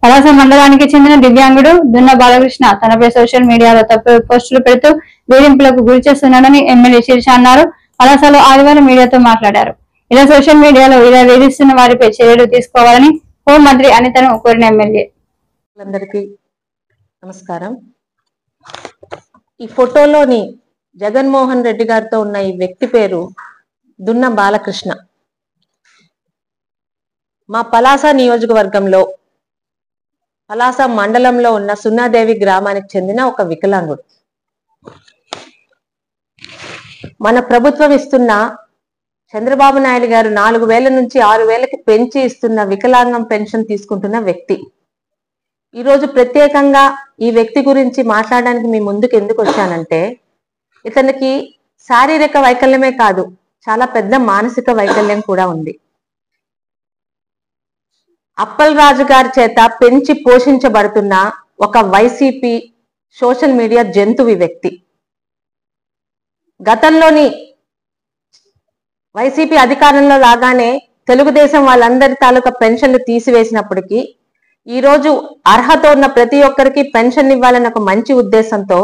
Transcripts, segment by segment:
పలాస మండలానికి చెందిన దివ్యాంగుడు దున్న బాలకృష్ణ తనపై సోషల్ మీడియాలో తప్పుడు పోస్టులు పెడుతూ వేధింపులకు గురి చేస్తున్నాడని ఎమ్మెల్యే శీర్ష అన్నారు. పలాసలో ఆదివారం మీడియాతో మాట్లాడారు. ఇలా సోషల్ మీడియాలో ఇలా వేధిస్తున్న వారిపై చర్యలు తీసుకోవాలని హోంమంత్రి అనితను కోరిన ఎమ్మెల్యే. అందరికీ నమస్కారం. ఈ ఫోటోలోని జగన్మోహన్ రెడ్డి గారితో ఉన్న ఈ వ్యక్తి పేరు దున్న బాలకృష్ణ. మా పలాస నియోజకవర్గంలో పలాస మండలంలో ఉన్న సున్నాదేవి గ్రామానికి చెందిన ఒక వికలాంగుడు. మన ప్రభుత్వం ఇస్తున్న చంద్రబాబు నాయుడు గారు 4,000 నుంచి 6,000కి పెంచి ఇస్తున్న వికలాంగం పెన్షన్ తీసుకుంటున్న వ్యక్తి. ఈరోజు ప్రత్యేకంగా ఈ వ్యక్తి గురించి మాట్లాడడానికి మీ ముందుకు ఎందుకు వచ్చానంటే, ఇతనికి శారీరక వైకల్యమే కాదు, చాలా పెద్ద మానసిక వైకల్యం కూడా ఉంది. అప్పల్ రాజు గారి చేత పెంచి పోషించబడుతున్న ఒక వైసీపీ సోషల్ మీడియా జంతువు వ్యక్తి. గతంలోని వైసీపీ అధికారంలో రాగానే తెలుగుదేశం వాళ్ళందరి తాలూకా పెన్షన్లు తీసివేసినప్పటికీ ఈరోజు అర్హత ఉన్న ప్రతి ఒక్కరికి పెన్షన్ ఇవ్వాలని ఒక మంచి ఉద్దేశంతో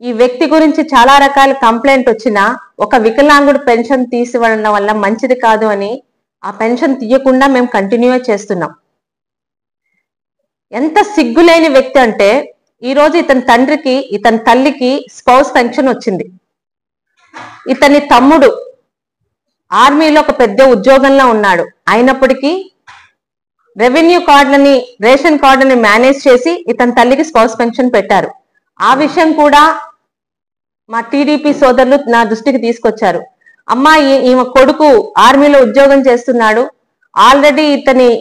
ఈ వ్యక్తి గురించి చాలా రకాల కంప్లైంట్ వచ్చినా ఒక వికలాంగుడు పెన్షన్ తీసివ్వడం వల్ల మంచిది కాదు అని ఆ పెన్షన్ తీయకుండా మేము కంటిన్యూ చేస్తున్నాం. ఎంత సిగ్గులేని వ్యక్తి అంటే, ఈరోజు ఇతని తండ్రికి ఇతని తల్లికి స్పౌస్ పెన్షన్ వచ్చింది. ఇతని తమ్ముడు ఆర్మీలో ఒక పెద్ద ఉద్యోగంలో ఉన్నాడు. అయినప్పటికీ రెవెన్యూ కార్డులని రేషన్ కార్డులని మేనేజ్ చేసి ఇతని తల్లికి స్పౌస్ పెన్షన్ పెట్టారు. ఆ విషయం కూడా మా టీడీపీ సోదరులు నా దృష్టికి తీసుకొచ్చారు. అమ్మా, ఈమె కొడుకు ఆర్మీలో ఉద్యోగం చేస్తున్నాడు, ఆల్రెడీ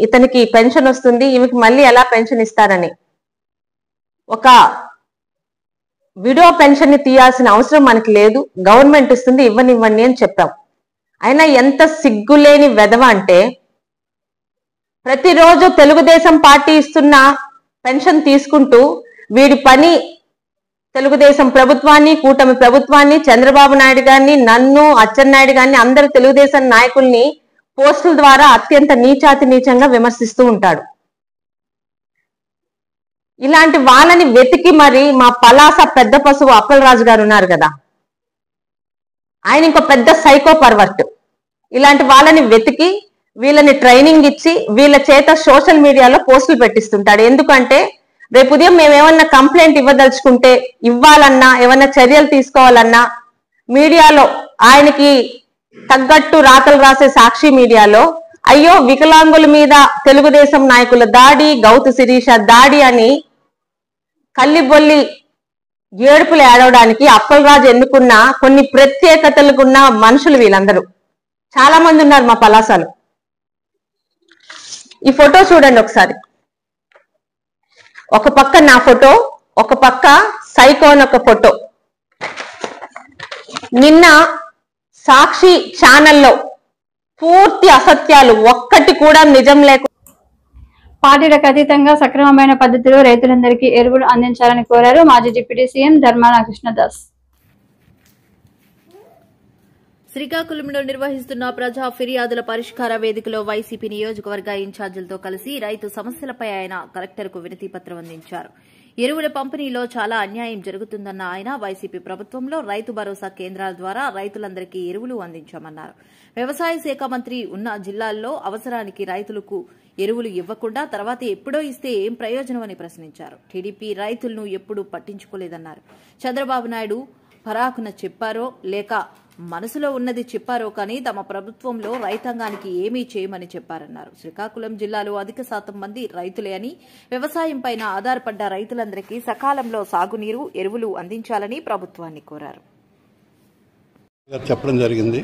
ఇతనికి పెన్షన్ వస్తుంది, ఈమెకి మళ్ళీ ఎలా పెన్షన్ ఇస్తారని. ఒక విడో పెన్షన్ ని తీయాల్సిన అవసరం మనకి లేదు, గవర్నమెంట్ ఇస్తుంది, ఇవ్వనివ్వండి అని చెప్పాం. అయినా ఎంత సిగ్గులేని వెధవ అంటే, ప్రతిరోజు తెలుగుదేశం పార్టీ ఇస్తున్న పెన్షన్ తీసుకుంటూ వీడి పని తెలుగుదేశం ప్రభుత్వాన్ని, కూటమి ప్రభుత్వాన్ని, చంద్రబాబు నాయుడు గారిని, నన్ను, అచ్చెన్నాయుడు గారిని, అందరు తెలుగుదేశం నాయకుల్ని పోస్టుల ద్వారా అత్యంత నీచాతి నీచంగా విమర్శిస్తూ ఉంటాడు. ఇలాంటి వాళ్ళని వెతికి మరి మా పలాస పెద్ద పశువు అప్పల్ రాజు గారు ఉన్నారు కదా, ఆయన ఇంకో పెద్ద సైకో పర్వర్ట్. ఇలాంటి వాళ్ళని వెతికి వీళ్ళని ట్రైనింగ్ ఇచ్చి వీళ్ళ చేత సోషల్ మీడియాలో పోస్టులు పెట్టిస్తుంటాడు. ఎందుకంటే రేపు ఉదయం మేమేమన్నా కంప్లైంట్ ఇవ్వదలుచుకుంటే, ఇవ్వాలన్నా, ఏమన్నా చర్యలు తీసుకోవాలన్నా మీడియాలో ఆయనకి తగ్గట్టు రాతలు రాసే సాక్షి మీడియాలో అయ్యో వికలాంగుల మీద తెలుగుదేశం నాయకుల దాడి, గౌతు శిరీష దాడి అని కల్లిబొల్లి ఏడుపులు ఏడవడానికి అప్పల్ రాజు ఎన్నుకున్న కొన్ని ప్రత్యేకతలుకున్న మనుషులు వీళ్ళందరూ. చాలా మంది ఉన్నారు మా పలాసలో. ఈ ఫోటో చూడండి ఒకసారి. ఒక పక్క నా ఫోటో, ఒక పక్క సైకోన్ ఒక ఫోటో. నిన్న సాక్షి ఛానల్లో పూర్తి అసత్యాలు, ఒక్కటి కూడా నిజం లేకుండా పార్టీలకు అతీతంగా సక్రమమైన పద్ధతిలో రైతులందరికీ ఎరువులు అందించాలని కోరారు మాజీ డిప్యూటీ సీఎం ధర్మాన కృష్ణదాస్. శ్రీకాకుళంలో నిర్వహిస్తున్న ప్రజా ఫిర్యాదుల పరిష్కార వేదికలో వైసీపీ నియోజకవర్గ ఇన్ఛార్జీలతో కలిసి రైతు సమస్యలపై ఆయన కలెక్టర్కు వినతి పత్రం అందించారు. ఎరువుల పంపిణీలో చాలా అన్యాయం జరుగుతుందన్న ఆయన వైసీపీ ప్రభుత్వంలో రైతు భరోసా కేంద్రాల ద్వారా రైతులందరికీ ఎరువులు అందించామన్నారు. వ్యవసాయ శాఖ మంత్రి ఉన్న జిల్లాల్లో అవసరానికి రైతులకు ఎరువులు ఇవ్వకుండా తర్వాత ఎప్పుడో ఇస్తే ఏం ప్రయోజనమని ప్రశ్నించారు. టీడీపీ రైతులను ఎప్పుడూ పట్టించుకోలేదన్నారు. చంద్రబాబు నాయుడు పరాకున చెప్పారో లేక మనసులో ఉన్నది చెప్పారో కానీ తమ ప్రభుత్వంలో రైతాంగానికి ఏమీ చేయమని చెప్పారన్నారు. శ్రీకాకుళం జిల్లాలో అధిక శాతం మంది రైతులే అని, వ్యవసాయంపై ఆధారపడ్డ రైతులందరికీ సకాలంలో సాగునీరు, ఎరువులు అందించాలని ప్రభుత్వాన్ని కోరారు. చెప్పడం జరిగింది.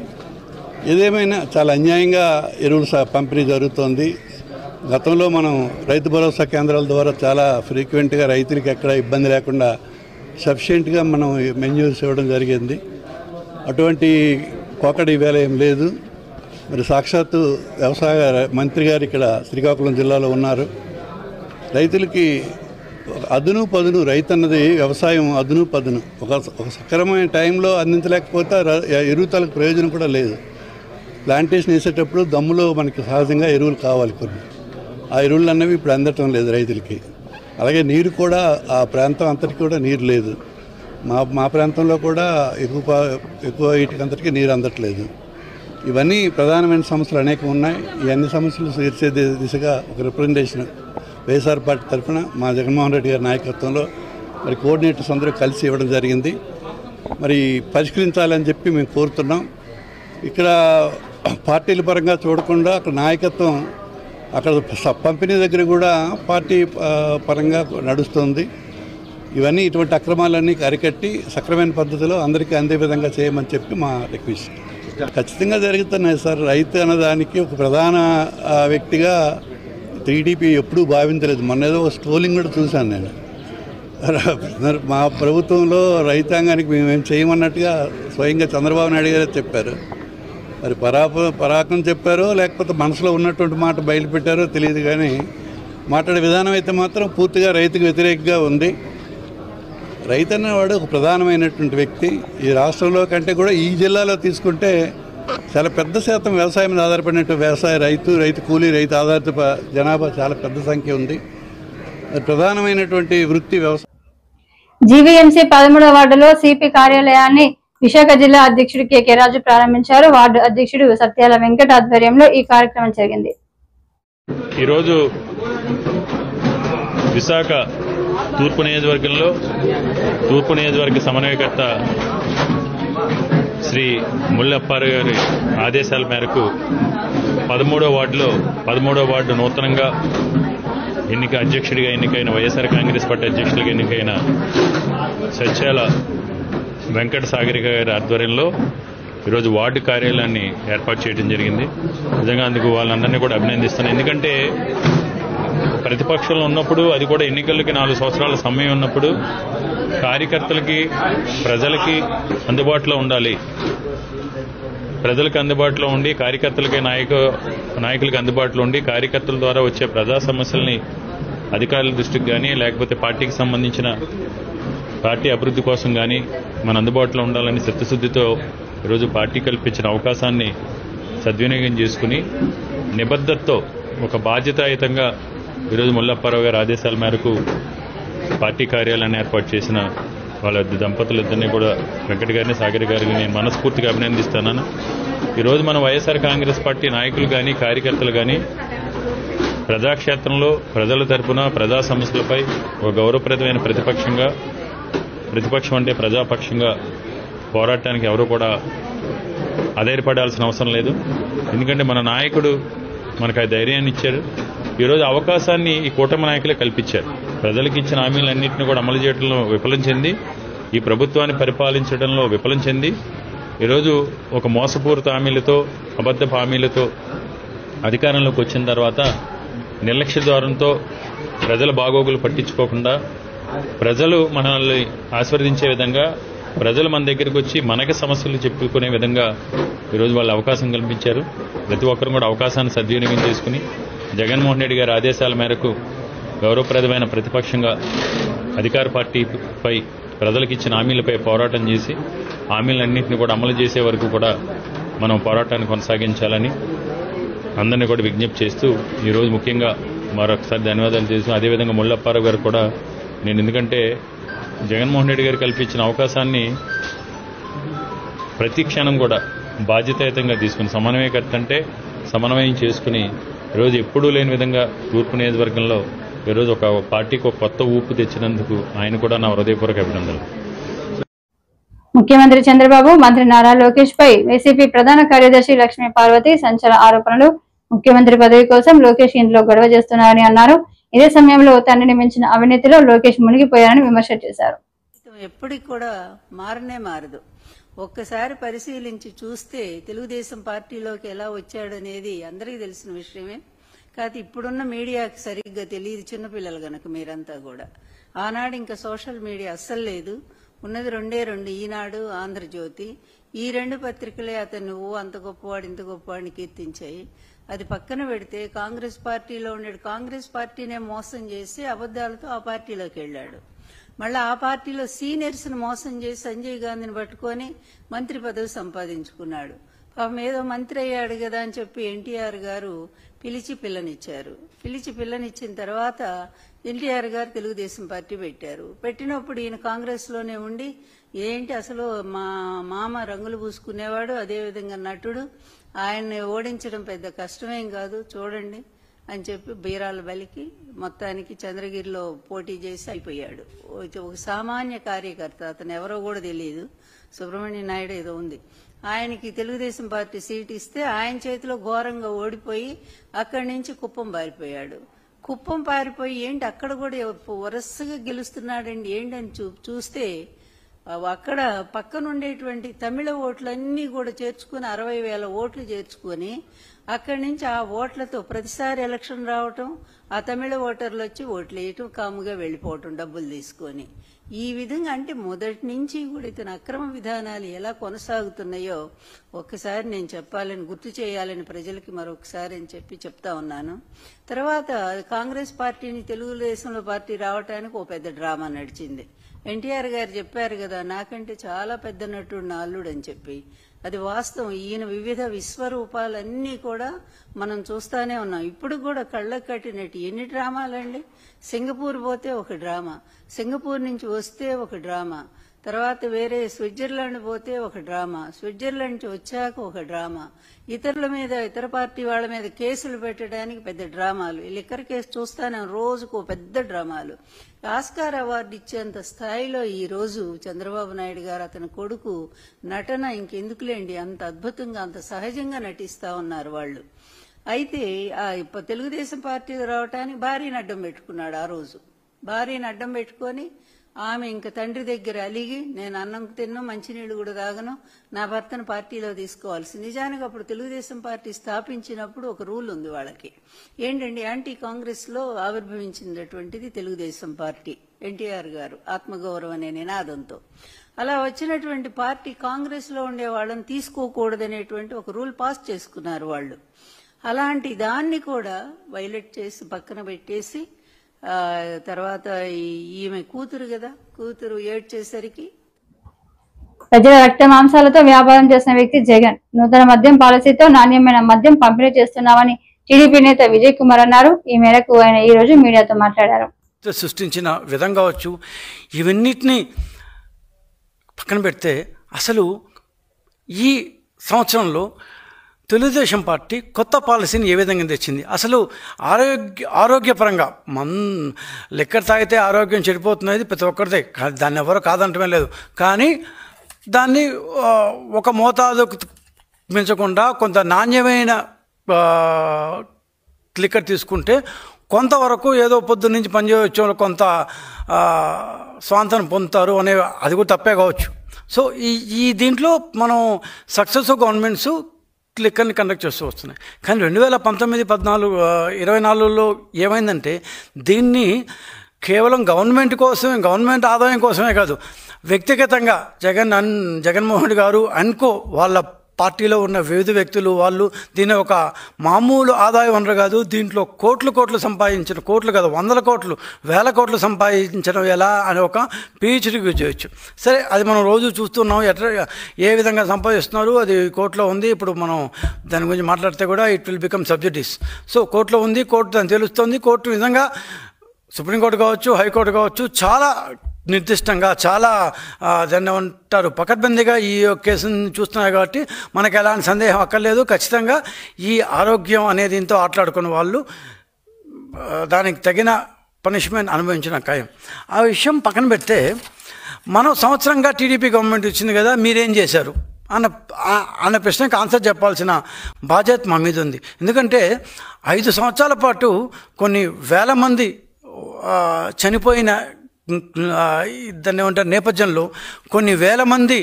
ఏదేమైనా చాలా అన్యాయంగా ఎరువులు పంపిణీ జరుగుతోంది. గతంలో మనం రైతు భరోసా కేంద్రాల ద్వారా చాలా ఫ్రీక్వెంట్గా రైతులకి ఎక్కడ ఇబ్బంది లేకుండా సఫిషియెంట్గా మనం మెన్యూర్స్ ఇవ్వడం జరిగింది. అటువంటి కోకడి ఈవేళ ఏం లేదు. మరి సాక్షాత్తు వ్యవసాయ మంత్రి గారు ఇక్కడ శ్రీకాకుళం జిల్లాలో ఉన్నారు. రైతులకి అదును పదును, రైతు అన్నది వ్యవసాయం అదును పదును. ఒక సక్రమమైన టైంలో అందించలేకపోతే ఎరువులకు ప్రయోజనం కూడా లేదు. ప్లాంటేషన్ వేసేటప్పుడు దమ్ములో మనకి సహజంగా ఎరువులు కావాలి కొన్ని. ఆ ఎరువులు అన్నవి ఇప్పుడు అందటం లేదు రైతులకి. అలాగే నీరు కూడా ఆ ప్రాంతం అంతటికి కూడా నీరు లేదు. మా ప్రాంతంలో కూడా ఎక్కువ వీటికంతటికీ నీరు అందట్లేదు. ఇవన్నీ ప్రధానమైన సమస్యలు అనేకం ఉన్నాయి. ఈ అన్ని సమస్యలు తీర్చే దిశగా ఒక రిప్రజెంటేషన్ వైఎస్ఆర్ పార్టీ తరఫున మా జగన్మోహన్ రెడ్డి గారి నాయకత్వంలో మరి కోఆర్డినేటర్స్ అందరూ కలిసి ఇవ్వడం జరిగింది. మరి పరిష్కరించాలని చెప్పి మేము కోరుతున్నాం. ఇక్కడ పార్టీల పరంగా చూడకుండా అక్కడ నాయకత్వం అక్కడ పంపిణీ దగ్గర కూడా పార్టీ పరంగా నడుస్తుంది. ఇవన్నీ ఇటువంటి అక్రమాలన్నీ అరికట్టి సక్రమైన పద్ధతిలో అందరికీ అందే విధంగా చేయమని చెప్పి మా రిక్వెస్ట్. ఖచ్చితంగా జరుగుతున్నాయి సార్. రైతు అన్నదానికి ఒక ప్రధాన వ్యక్తిగా టీడీపీ ఎప్పుడూ భావించలేదు. మొన్న ఏదో స్ట్రోలింగ్ కూడా చూశాను నేను. మా ప్రభుత్వంలో రైతాంగానికి మేమేం చేయమన్నట్టుగా స్వయంగా చంద్రబాబు నాయుడు గారే చెప్పారు. మరి పరాకం చెప్పారో లేకపోతే మనసులో ఉన్నటువంటి మాట బయలుపెట్టారో తెలియదు, కానీ మాట్లాడే విధానం అయితే మాత్రం పూర్తిగా రైతుకు వ్యతిరేకంగా ఉంది. రైతు అన్నవాడు ఒక ప్రధానమైనటువంటి వ్యక్తి. ఈ రాష్ట్రంలో కంటే కూడా ఈ జిల్లాలో తీసుకుంటే చాలా పెద్ద శాతం వ్యవసాయం మీద ఆధారపడినట్టు రైతు కూలీ రైతు ఆధారిత జనాభా చాలా పెద్ద సంఖ్య ఉంది. ప్రధానమైనటువంటి వృత్తి వ్యవసాయం. జీవీఎంసీ 13వ వార్డులో సిపి కార్యాలయాన్ని విశాఖ జిల్లా అధ్యక్షుడు కె రాజు ప్రారంభించారు. వార్డు అధ్యక్షుడు సత్యాల వెంకట ఆధ్వర్యంలో ఈ కార్యక్రమం జరిగింది. ఈరోజు విశాఖ తూర్పు నియోజకవర్గ సమన్వయకర్త శ్రీ ముల్లప్పారావు గారి ఆదేశాల మేరకు 13వ వార్డు నూతనంగా అధ్యక్షుడిగా ఎన్నికైన వైఎస్ఆర్ కాంగ్రెస్ పార్టీ అధ్యక్షుడిగా ఎన్నికైన సత్యాల వెంకట సాగరి గారి ఆధ్వర్యంలో ఈరోజు వార్డు కార్యాలయాన్ని ఏర్పాటు చేయడం జరిగింది. నిజంగా అందుకు వాళ్ళందరినీ కూడా అభినందిస్తున్నాను. ఎందుకంటే ప్రతిపక్షంలో ఉన్నప్పుడు, అది కూడా ఎన్నికలకి 4 సంవత్సరాల సమయం ఉన్నప్పుడు కార్యకర్తలకి ప్రజలకి అందుబాటులో ఉండాలి. ప్రజలకు అందుబాటులో ఉండి కార్యకర్తలకి నాయకులకి అందుబాటులో ఉండి కార్యకర్తల ద్వారా వచ్చే ప్రజా సమస్యల్ని అధికారుల దృష్టికి కానీ లేకపోతే పార్టీకి సంబంధించిన పార్టీ అభివృద్ధి కోసం కానీ మన అందుబాటులో ఉండాలని చిత్తశుద్ధితో ఈరోజు పార్టీ కల్పించిన అవకాశాన్ని సద్వినియోగం చేసుకుని నిబద్ధతతో ఒక బాధ్యతాయుతంగా ఈరోజు ముల్లప్పారావు గారి ఆదేశాల మేరకు పార్టీ కార్యాలయాన్ని ఏర్పాటు చేసిన వాళ్ళ దంపతులిద్దరినీ కూడా వెంకట గారిని సాగర్ గారిని నేను మనస్ఫూర్తిగా అభినందిస్తున్నాను. ఈరోజు మన వైఎస్ఆర్ కాంగ్రెస్ పార్టీ నాయకులు కానీ కార్యకర్తలు కానీ ప్రజాక్షేత్రంలో ప్రజల తరపున ప్రజా సమస్యలపై ఒక గౌరవప్రదమైన ప్రతిపక్షం అంటే ప్రజాపక్షంగా పోరాటానికి ఎవరు కూడా అధైర్యపడాల్సిన అవసరం లేదు. ఎందుకంటే మన నాయకుడు మనకు ఆ ధైర్యాన్ని ఇచ్చారు. ఈరోజు అవకాశాన్ని ఈ కూటమి నాయకులే కల్పించారు. ప్రజలకు ఇచ్చిన హామీలన్నింటినీ కూడా అమలు చేయడంలో విఫలం చెంది, ఈ ప్రభుత్వాన్ని పరిపాలించడంలో విఫలం చెంది ఈరోజు ఒక మోసపూరిత హామీలతో అబద్ధపు హామీలతో అధికారంలోకి వచ్చిన తర్వాత నిర్లక్ష్య ధోరణితో ప్రజల బాగోగులు పట్టించుకోకుండా ప్రజలు మనల్ని ఆశీర్వదించే విధంగా ప్రజలు మన దగ్గరికి వచ్చి మనకి సమస్యలు చెప్పుకునే విధంగా ఈరోజు వాళ్ళు అవకాశం కల్పించారు. ప్రతి ఒక్కరు కూడా అవకాశాన్ని సద్వినియోగం చేసుకుని జగన్మోహన్ రెడ్డి గారి ఆదేశాల మేరకు గౌరవప్రదమైన ప్రతిపక్షంగా అధికార పార్టీపై ప్రజలకు ఇచ్చిన హామీలపై పోరాటం చేసి హామీలన్నింటినీ కూడా అమలు చేసే వరకు కూడా మనం పోరాటాన్ని కొనసాగించాలని అందరినీ కూడా విజ్ఞప్తి చేస్తూ ఈరోజు ముఖ్యంగా మరొకసారి ధన్యవాదాలు చేస్తూ అదేవిధంగా ముల్లప్పారావు గారు కూడా నేను ఎందుకంటే జగన్మోహన్ రెడ్డి గారు కల్పించిన అవకాశాన్ని ప్రతి క్షణం కూడా బాధ్యతాయుతంగా తీసుకుని సమన్వయకర్త అంటే సమన్వయం చేసుకుని ఈరోజు ఎప్పుడూ లేని విధంగా తూర్పు నియోజకవర్గంలో ఈరోజు ఒక పార్టీకి ఒక కొత్త ఊపు తెచ్చినందుకు ఆయన కూడా నా హృదయపూర్వక అభినందనలు. ముఖ్యమంత్రి చంద్రబాబు మంత్రి నారా లోకేష్ పై వైసీపీ ప్రధాన కార్యదర్శి లక్ష్మీ పార్వతి సంచలన ఆరోపణలు. ముఖ్యమంత్రి పదవి కోసం లోకేష్ ఇంట్లో గొడవ చేస్తున్నారని అన్నారు. ఇదే సమయంలో తండ్రిని మించిన అవినీతిలో లోకేష్ మునిగిపోయారని విమర్శ చేశారు. ఎప్పటికి కూడా మారనే మారదు. ఒక్కసారి పరిశీలించి చూస్తే తెలుగుదేశం పార్టీలోకి ఎలా వచ్చాడనేది అందరికీ తెలిసిన విషయమే. కాదు ఇప్పుడున్న మీడియాకి సరిగ్గా తెలియదు, చిన్నపిల్లలు గనక మీరంతా కూడా. ఆనాడు ఇంకా సోషల్ మీడియా అస్సలు లేదు. ఉన్నది రెండు ఈనాడు, ఆంధ్రజ్యోతి. ఈ 2 పత్రికలే అతను అంత గొప్పవాడు ఇంత గొప్పవాడిని కీర్తించాయి. అది పక్కన పెడితే కాంగ్రెస్ పార్టీలో ఉండే కాంగ్రెస్ పార్టీనే మోసం చేసి అబద్దాలతో ఆ పార్టీలోకి వెళ్లాడు. మళ్ళీ ఆ పార్టీలో సీనియర్స్ ను మోసం చేసి సంజయ్ గాంధీని పట్టుకొని మంత్రి పదవి సంపాదించుకున్నాడు. పాపం ఏదో మంత్రి అయ్యాడు కదా అని చెప్పి ఎన్టీఆర్ గారు పిలిచి పిల్లనిచ్చిన తర్వాత ఎన్టీఆర్ గారు తెలుగుదేశం పార్టీ పెట్టారు. పెట్టినప్పుడు ఈయన కాంగ్రెస్ లోనే ఉండి ఏంటి అసలు మా మామ రంగులు పూసుకునేవాడు, అదేవిధంగా నటుడు, ఆయన్ని ఓడించడం పెద్ద కష్టమేం కాదు చూడండి అని చెప్పి బీరాల బలికి మొత్తానికి చంద్రగిరిలో పోటీ చేసి అయిపోయాడు. ఒక సామాన్య కార్యకర్త, అతను ఎవరో కూడా తెలియదు, సుబ్రహ్మణ్య నాయుడు ఏదో ఉంది, ఆయనకి తెలుగుదేశం పార్టీ సీట్ ఇస్తే ఆయన చేతిలో ఘోరంగా ఓడిపోయి అక్కడి నుంచి కుప్పం పారిపోయాడు. కుప్పం పారిపోయి ఏంటి అక్కడ కూడా వరుసగా గెలుస్తున్నాడండి ఏంటి అని చూస్తే అక్కడ పక్కన ఉండేటువంటి తమిళ ఓట్లన్నీ కూడా చేర్చుకుని 60,000 ఓట్లు చేర్చుకుని అక్కడి నుంచి ఆ ఓట్లతో ప్రతిసారి ఎలక్షన్ రావటం, ఆ తమిళ ఓటర్లు వచ్చి ఓట్లు వేయటం, కాముగా వెళ్లిపోవటం డబ్బులు తీసుకొని. ఈ విధంగా అంటే మొదటి నుంచి కూడా ఇతని అక్రమ విధానాలు ఎలా కొనసాగుతున్నాయో ఒక్కసారి నేను చెప్పాలని, గుర్తు చేయాలని ప్రజలకి మరొకసారి అని చెప్పి చెప్తా ఉన్నాను. తర్వాత కాంగ్రెస్ పార్టీని తెలుగుదేశంలో పార్టీ రావటానికి ఓ పెద్ద డ్రామా నడిచింది. ఎన్టీఆర్ గారు చెప్పారు కదా నాకంటే చాలా పెద్ద నటుడు నా అల్లుడు అని చెప్పి. అది వాస్తవం. ఈయన వివిధ విశ్వరూపాలన్నీ కూడా మనం చూస్తానే ఉన్నాం. ఇప్పుడు కూడా కళ్ళకు కట్టినట్టు ఎన్ని డ్రామాలండి. సింగపూర్ పోతే ఒక డ్రామా, సింగపూర్ నుంచి వస్తే ఒక డ్రామా, తర్వాత వేరే స్విట్జర్లాండ్ పోతే ఒక డ్రామా, స్విట్జర్లాండ్ నుంచి వచ్చాక ఒక డ్రామా, ఇతరుల మీద ఇతర పార్టీ వాళ్ళ మీద కేసులు పెట్టడానికి పెద్ద డ్రామాలు, లిక్కర్ కేసు చూస్తానే రోజుకు పెద్ద డ్రామాలు. ఆస్కార్ అవార్డు ఇచ్చేంత స్థాయిలో ఈ రోజు చంద్రబాబు నాయుడు గారు అతని కొడుకు నటన ఇంకెందుకులేండి, అంత అద్భుతంగా అంత సహజంగా నటిస్తా ఉన్నారు వాళ్ళు. అయితే తెలుగుదేశం పార్టీలో రావటానికి భార్యను అడ్డం పెట్టుకున్నాడు. ఆ రోజు భార్యను అడ్డం పెట్టుకొని ఆమె ఇంక తండ్రి దగ్గర అలిగి నేను అన్నం తిన్ను మంచినీళ్లు కూడా తాగను, నా భర్తను పార్టీలో తీసుకోవాల్సి. నిజానికి అప్పుడు తెలుగుదేశం పార్టీ స్థాపించినప్పుడు ఒక రూల్ ఉంది వాళ్ళకి, ఏంటండి యాంటీ కాంగ్రెస్ లో ఆవిర్భవించినటువంటిది తెలుగుదేశం పార్టీ, ఎన్టీఆర్ గారు ఆత్మగౌరవం అనే నినాదంతో. అలా వచ్చినటువంటి పార్టీ కాంగ్రెస్ లో ఉండే వాళ్ళని తీసుకోకూడదనేటువంటి ఒక రూల్ పాస్ చేసుకున్నారు వాళ్ళు. అలాంటి దాన్ని కూడా వైలేట్ చేసి పక్కన పెట్టేసి తర్వాత ఈమె కూతురు కదా, కూతురు ఏడ్చేసరికి ప్రజల రక్త మాంసాలతో వ్యాపారం చేసిన వ్యక్తి జగన్ నూతన మద్యం పాలసీతో నాణ్యమైన మద్యం పంపిణీ చేస్తున్నామని టీడీపీ నేత విజయ్ కుమార్ అన్నారు. ఈ మేరకు ఆయన ఈ రోజు మీడియాతో మాట్లాడారు. సృష్టించిన విధం కావచ్చు, ఇవన్నిటినీ పక్కన పెడితే అసలు ఈ సంవత్సరంలో తెలుగుదేశం పార్టీ కొత్త పాలసీని ఏ విధంగా తెచ్చింది. అసలు ఆరోగ్యపరంగా లిక్కర్ తాగితే ఆరోగ్యం చెడిపోతున్నది ప్రతి ఒక్కరిదే, దాన్ని ఎవరో కాదంటమే లేదు. కానీ దాన్ని ఒక మోతాదుకు మించకుండా కొంత నాణ్యమైన లిక్కర్ తీసుకుంటే కొంతవరకు ఏదో పొద్దున్న నుంచి పనిచేయవచ్చు, కొంత స్వాంతనం పొందుతారు అనే అది కూడా తప్పే కావచ్చు. సో ఈ దీంట్లో మనం సక్సెసివ్ గవర్నమెంట్స్ లిక్కర్ని కండక్ట్ చేస్తూ వస్తున్నాయి. కానీ 2019, 14, 24లో ఏమైందంటే దీన్ని కేవలం గవర్నమెంట్ ఆదాయం కోసమే కాదు, వ్యక్తిగతంగా జగన్మోహన్ రెడ్డి గారు అనుకో వాళ్ళ పార్టీలో ఉన్న వివిధ వ్యక్తులు వాళ్ళు దీన్ని ఒక మామూలు ఆదాయ వనరు కాదు, దీంట్లో కోట్లు సంపాదించిన, కోట్లు కాదు 100 కోట్లు 1000 కోట్లు సంపాదించడం ఎలా అని ఒక PhD చేయొచ్చు. సరే, అది మనం రోజు చూస్తున్నాం ఏ విధంగా సంపాదిస్తున్నారు, అది కోర్టులో ఉంది. ఇప్పుడు మనం దాని గురించి మాట్లాడితే కూడా ఇట్ విల్ బికమ్ సబ్జెక్టివ్స్. సో కోర్టులో ఉంది, కోర్టు దాన్ని తెలుస్తుంది. కోర్టు నిజంగా సుప్రీంకోర్టు కావచ్చు, హైకోర్టు కావచ్చు, చాలా నిర్దిష్టంగా చాలా దాన్ని ఏమంటారు పకడ్బందీగా ఈ కేసుని చూస్తున్నారు. కాబట్టి మనకు ఎలాంటి సందేహం అక్కర్లేదు. ఖచ్చితంగా ఈ ఆరోగ్యం అనే దీంతో ఆటలాడుకున్న వాళ్ళు దానికి తగిన పనిష్మెంట్ అనుభవించిన ఖాయం. ఆ విషయం పక్కన పెడితే మనం సంవత్సరంగా టీడీపీ గవర్నమెంట్ వచ్చింది కదా, మీరేం చేశారు అన్న ప్రశ్నకు ఆన్సర్ చెప్పాల్సిన బాధ్యత మా మీద ఉంది. ఎందుకంటే 5 సంవత్సరాల పాటు కొన్ని వేల మంది చనిపోయిన దాన్ని ఏమంటారు నేపథ్యంలో, కొన్ని వేల మంది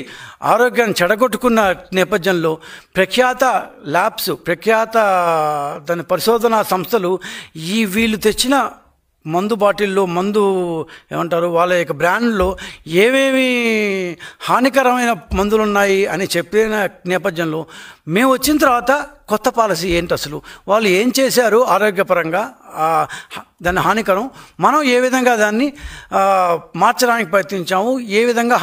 ఆరోగ్యాన్ని చెడగొట్టుకున్న నేపథ్యంలో ప్రఖ్యాత ల్యాబ్స్, ప్రఖ్యాత దాని పరిశోధనా సంస్థలు వీళ్ళు తెచ్చిన మందు బాటిల్లో మందు ఏమంటారు వాళ్ళ యొక్క బ్రాండ్లో ఏమేమి హానికరమైన మందులు ఉన్నాయి అని చెప్పిన నేపథ్యంలో మేము వచ్చిన తర్వాత కొత్త పాలసీ ఏంటి, అసలు వాళ్ళు ఏం చేశారు ఆరోగ్యపరంగా, దాన్ని హానికరం, మనం ఏ విధంగా దాన్ని మార్చడానికి ప్రయత్నించాము, ఏ విధంగా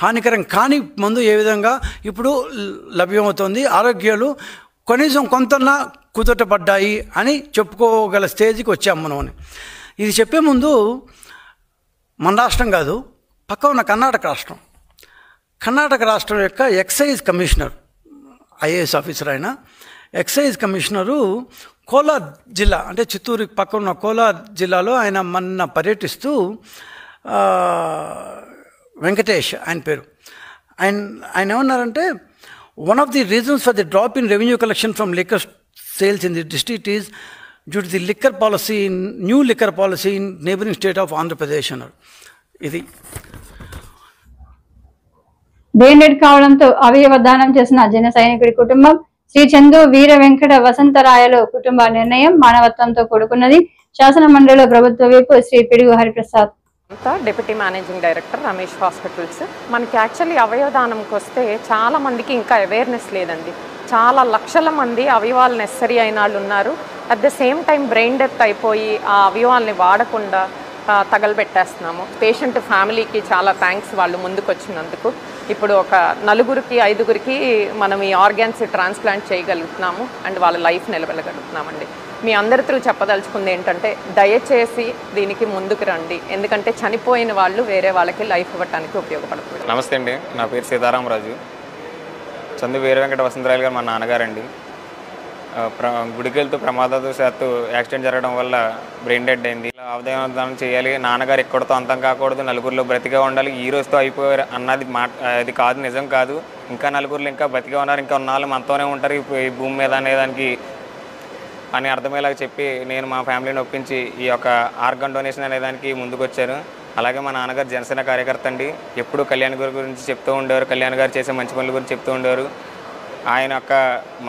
హానికరం కాని మందు ఏ విధంగా ఇప్పుడు లభ్యమవుతుంది, ఆరోగ్యాలు కనీసం కొంతన్నా కుదుటపడ్డాయి అని చెప్పుకోగల స్టేజ్కి వచ్చాము మనం అని. ఇది చెప్పే ముందు మన రాష్ట్రం కాదు, పక్క ఉన్న కర్ణాటక రాష్ట్రం యొక్క ఎక్సైజ్ కమిషనర్, ఐఏఎస్ ఆఫీసర్ ఆయన, ఎక్సైజ్ కమిషనరు కోలార్ జిల్లా అంటే చిత్తూరు పక్క ఉన్న కోలార్ జిల్లాలో ఆయన మొన్న పర్యటిస్తూ, వెంకటేష్ ఆయన పేరు, ఆయన ఏమన్నారంటే one of the reasons for the drop in revenue collection from liquor sales in the district is due to the new liquor policy in neighboring state of Andhra Pradesh. ఇది బ్రెయిన్ డెడ్ కావడంతో అవయవ దానం చేసిన జన సైనికుడి కుటుంబం శ్రీ చందు వీర వెంకట వసంతరాయలు కుటుంబ నిర్ణయం మానవత్వంతో కూడుకున్నది. శాసన మండలిలో ప్రభుత్వ వైపు శ్రీ పిడుగు Hariprasad, deputy managing director, Ramesh hospitals. మనకి యాక్చువల్లీ అవయవదానంకి వస్తే చాలా మందికి ఇంకా అవేర్నెస్ లేదండి. చాలా లక్షల మంది అవయవాలు నెసరీ అయిన వాళ్ళు ఉన్నారు. At the same time brain death అయిపోయి ఆ అవయవాల్ని వాడకుండా తగలబెట్టేస్తున్నాము. పేషెంట్ ఫ్యామిలీకి చాలా థ్యాంక్స్ వాళ్ళు ముందుకు వచ్చినందుకు. ఇప్పుడు ఒక 4-5 మనం ఈ ఆర్గాన్స్ ట్రాన్స్ప్లాంట్ చేయగలుగుతున్నాము అండ్ వాళ్ళ లైఫ్ నిలబెట్టగలుగుతున్నామండి. మీ అందరి త్రూ చెప్పదలుచుకుంది ఏంటంటే దయచేసి దీనికి ముందుకు రండి, ఎందుకంటే చనిపోయిన వాళ్ళు వేరే వాళ్ళకి లైఫ్ ఇవ్వడానికి ఉపయోగపడుతుంది. నమస్తే అండి, నా పేరు సీతారామరాజు. చందు వీర వెంకట వసంతరాయలు గారు మా నాన్నగారండి. గుడికి వెళ్తూ ప్రమాదవశాత్తు యాక్సిడెంట్ జరగడం వల్ల బ్రెయిన్ డెడ్ అయింది. అవయవదానం చేయాలి, నాన్నగారు ఎక్కడితో అంతం కాకూడదు, నలుగురిలో బ్రతిగా ఉండాలి, ఈ రోజుతో అయిపోయారు అన్నది అది కాదు, నిజం కాదు. ఇంకా నలుగురిలో ఇంకా బ్రతిగా ఉన్నారు, ఇంకా ఉన్నాళ్ళు మనతోనే ఉంటారు ఈ భూమి మీద అనేదానికి అని అర్థమయ్యేలాగా చెప్పి నేను మా ఫ్యామిలీని ఒప్పించి ఈ యొక్క ఆర్గన్ డొనేషన్ అనేదానికి ముందుకు వచ్చాను. అలాగే మా నాన్నగారు జనసేన కార్యకర్త అండి. ఎప్పుడు కళ్యాణ్ గారి గురించి చెప్తూ ఉండేవారు, కళ్యాణ్ గారు చేసే మంచి పనుల గురించి చెప్తూ ఉండేవారు. ఆయన యొక్క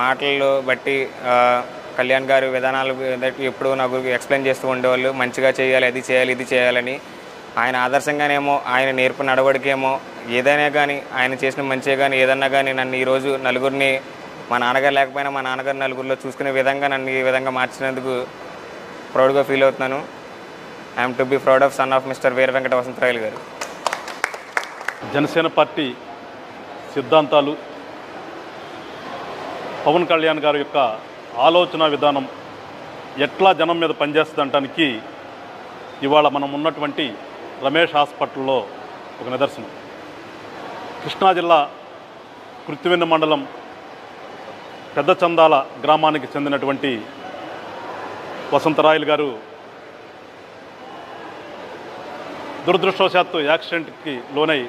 మాటలు బట్టి కళ్యాణ్ గారి విధానాలు ఎప్పుడు నాకు ఎక్స్ప్లెయిన్ చేస్తూ ఉండేవాళ్ళు. మంచిగా చేయాలి, అది చేయాలి, ఇది చేయాలని. ఆయన ఆదర్శంగానేమో, ఆయన నేర్పు నడవడికేమో, ఏదైనా కానీ ఆయన చేసిన మంచిగా కానీ ఏదన్నా కానీ నన్ను ఈరోజు నలుగురిని, మా నాన్నగారు లేకపోయినా మా నాన్నగారు నలుగురిలో చూసుకునే విధంగా నన్ను ఈ విధంగా మార్చినందుకు ప్రౌడ్గా ఫీల్ అవుతున్నాను. I'm to be proud of son of mister Veera Venkata Vasantharayalu garu. Janasena party సిద్ధాంతాలు, పవన్ కళ్యాణ్ గారి యొక్క ఆలోచన విధానం ఎట్లా జనం మీద పనిచేస్తుండటానికి ఇవాళ మనం ఉన్నటువంటి రమేష్ హాస్పిటల్లో ఒక నిదర్శనం. కృష్ణా జిల్లా కృత్తివెన్ను మండలం పెద్ద చందాల గ్రామానికి చెందినటువంటి వసంతరాయలు గారు దురదృష్టవశాత్తు యాక్సిడెంట్కి లోనై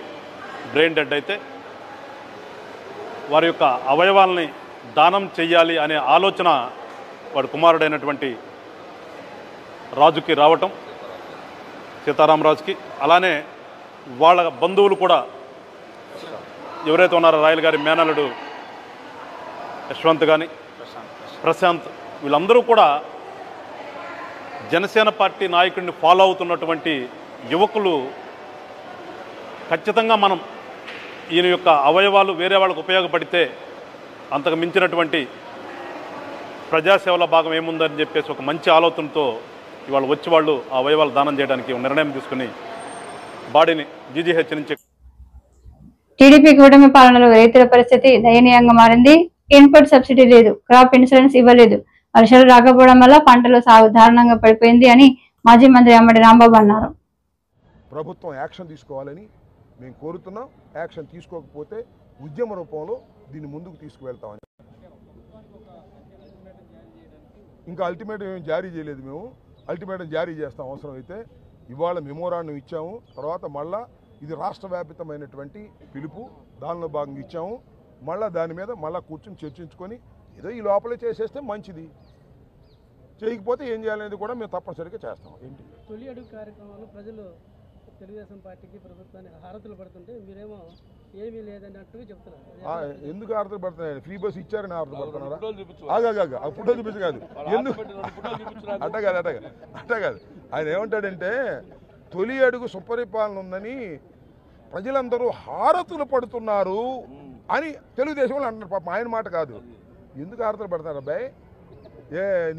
బ్రెయిన్ డెడ్ అయితే వారి యొక్క అవయవాల్ని దానం చెయ్యాలి అనే ఆలోచన వాడి కుమారుడైనటువంటి రాజుకి రావటం, సీతారామరాజుకి. అలానే వాళ్ళ బంధువులు కూడా ఎవరైతే ఉన్నారో రాయల్ గారి మేనలుడు యశ్వంత్ కానీ ప్రశాంత్, వీళ్ళందరూ కూడా జనసేన పార్టీ నాయకుడిని ఫాలో అవుతున్నటువంటి యువకులు. ఖచ్చితంగా మనం ఈయన యొక్క అవయవాలు వేరే వాళ్ళకు ఉపయోగపడితే అంతకు మించినటువంటి ప్రజాసేవల భాగం ఏముందని చెప్పేసి ఒక మంచి ఆలోచనతో ఇవాళ వచ్చి వాళ్ళు ఆ అవయవాలు దానం చేయడానికి నిర్ణయం తీసుకుని బాడీని జీజీహెచ్ నుంచి. టీడీపీ కూటమి పాలనలో రైతుల పరిస్థితి దయనీయంగా మారింది. ఇన్పుట్ సబ్సిడీ లేదు, క్రాప్ ఇన్సూరెన్స్ ఇవ్వలేదు, వర్షాలు రాకపోవడం వల్ల పంటల సాగు దారుణంగా పడిపోయింది అని మాజీ మంత్రి అమ్మడి రాంబాబు అన్నారు. ప్రభుత్వం యాక్షన్ తీసుకోవాలని మేము కోరుతున్నాం. యాక్షన్ తీసుకోకపోతే ఉద్యమ రూపంలో దీన్ని ముందుకు తీసుకువెళ్తామని. ఇంకా అల్టిమేటం ఏం జారీ చేయలేదు, మేము అల్టిమేటం జారీ చేస్తాం అవసరమైతే. ఇవాళ మెమోరాండం ఇచ్చాము, తర్వాత మళ్ళా ఇది రాష్ట్ర వ్యాపితమైనటువంటి పిలుపు, దానిలో భాగంగా ఇచ్చాము. మళ్ళీ దాని మీద మళ్ళీ కూర్చొని చర్చించుకొని ఏదో ఈ లోపలే చేసేస్తే మంచిది, చేయకపోతే ఏం చేయాలనేది కూడా మేము తప్పనిసరిగా చేస్తాం. ఏంటి తొలి అడుగు కార్యక్రమంలో ప్రజలు తెలుగుదేశం పార్టీకి ప్రభుత్వానికి హారతులు పడుతుంటే మీరేమో ఎందుకు ఆర్డర్ పడుతున్నాయి? ఫ్రీ బస్ ఇచ్చారని ఆర్డర్ పడుతున్నారా? ఆగాగా ఆ ఫోటో చూపించు కాదు, ఎందుకు అట్ట కాదు. ఆయన ఏమంటాడంటే తొలి అడుగు సుపరిపాలన ఉందని ప్రజలందరూ హారతులు పడుతున్నారు అని తెలుగుదేశంలో అంటున్నారు. పాపం ఆయన మాట కాదు. ఎందుకు హారతులు పడతారు అబ్బాయి?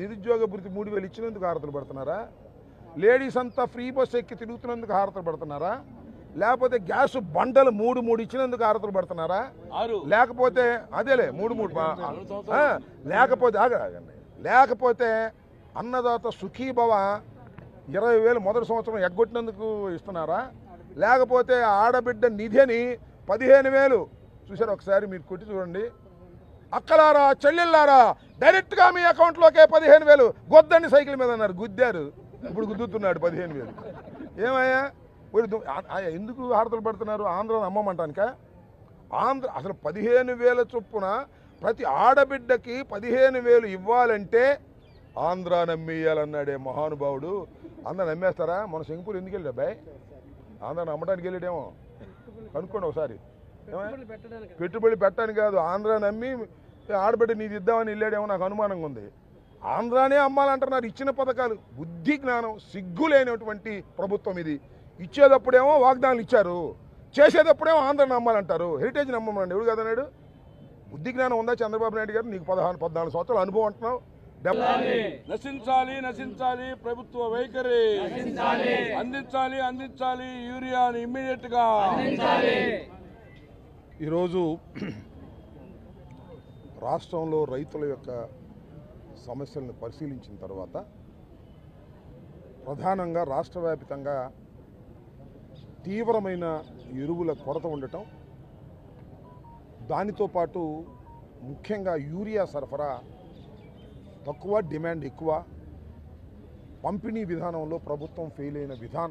నిరుద్యోగ భృతి 3000 ఇచ్చినందుకు హారతులు పడుతున్నారా? లేడీస్ అంతా ఫ్రీ బస్ ఎక్కి తిరుగుతున్నందుకు హారతులు పడుతున్నారా? లేకపోతే గ్యాస్ బండలు 3 ఇచ్చినందుకు హారతులు పడుతున్నారా? లేకపోతే అదేలే 3 లేకపోతే అన్నదాత సుఖీభవ 20,000 మొదటి సంవత్సరం ఎగ్గొట్టినందుకు ఇస్తున్నారా? లేకపోతే ఆడబిడ్డ నిధిని 15,000 చూసారు, ఒకసారి మీరు కొట్టి చూడండి. అక్కలారా చెల్లెళ్ళారా డైరెక్ట్గా మీ అకౌంట్లోకే 15,000 గొద్దండి సైకిల్ మీద అన్నారు, గుద్దారు, ఇప్పుడు గుద్దుతున్నాడు 15,000. ఏమయ్యా ఎందుకు హారతలు పడుతున్నారు? ఆంధ్రాను అమ్మమంటానిక? అసలు 15,000 చొప్పున ప్రతి ఆడబిడ్డకి 15,000 ఇవ్వాలంటే ఆంధ్ర నమ్మేయాలన్నాడే మహానుభావుడు. ఆంధ్ర నమ్మేస్తారా? మన సింగపూర్ ఎందుకు వెళ్ళాడు అబ్బాయి? ఆంధ్రాను అమ్మడానికి వెళ్ళాడేమో, కనుక్కోండి ఒకసారి. పెట్టుబడి పెట్టడానికి కాదు, ఆంధ్ర నమ్మి ఆడబిడ్డ నీది ఇద్దామని వెళ్ళాడేమో నాకు అనుమానంగా ఉంది. ఆంధ్రానే అమ్మాలంటున్నారు. ఇచ్చిన పథకాలు బుద్ధి జ్ఞానం సిగ్గు లేనటువంటి ప్రభుత్వం ఇది. ఇచ్చేటప్పుడేమో వాగ్దానాలు ఇచ్చారు, చేసేటప్పుడేమో ఆంధ్రాని నమ్మాలంటారు. హెరిటేజ్ నమ్మమండి, ఎవడు కదన్నాడు? బుద్ధి జ్ఞానం ఉందా చంద్రబాబు నాయుడు గారు? నీకు 14 సంవత్సరాల అనుభవం అంటున్నావు. నశించాలి నశించాలి ప్రభుత్వ వైఖరి, అందించాలి యూరియాని ఇమ్మీడియట్ గా. ఈరోజు రాష్ట్రంలో రైతుల యొక్క సమస్యలను పరిశీలించిన తర్వాత ప్రధానంగా రాష్ట్ర వ్యాప్తంగా తీవ్రమైన ఎరువుల కొరత ఉండటం, దానితో పాటు ముఖ్యంగా యూరియా సరఫరా తక్కువ, డిమాండ్ ఎక్కువ, పంపిణీ విధానంలో ప్రభుత్వం ఫెయిల్ అయిన విధానం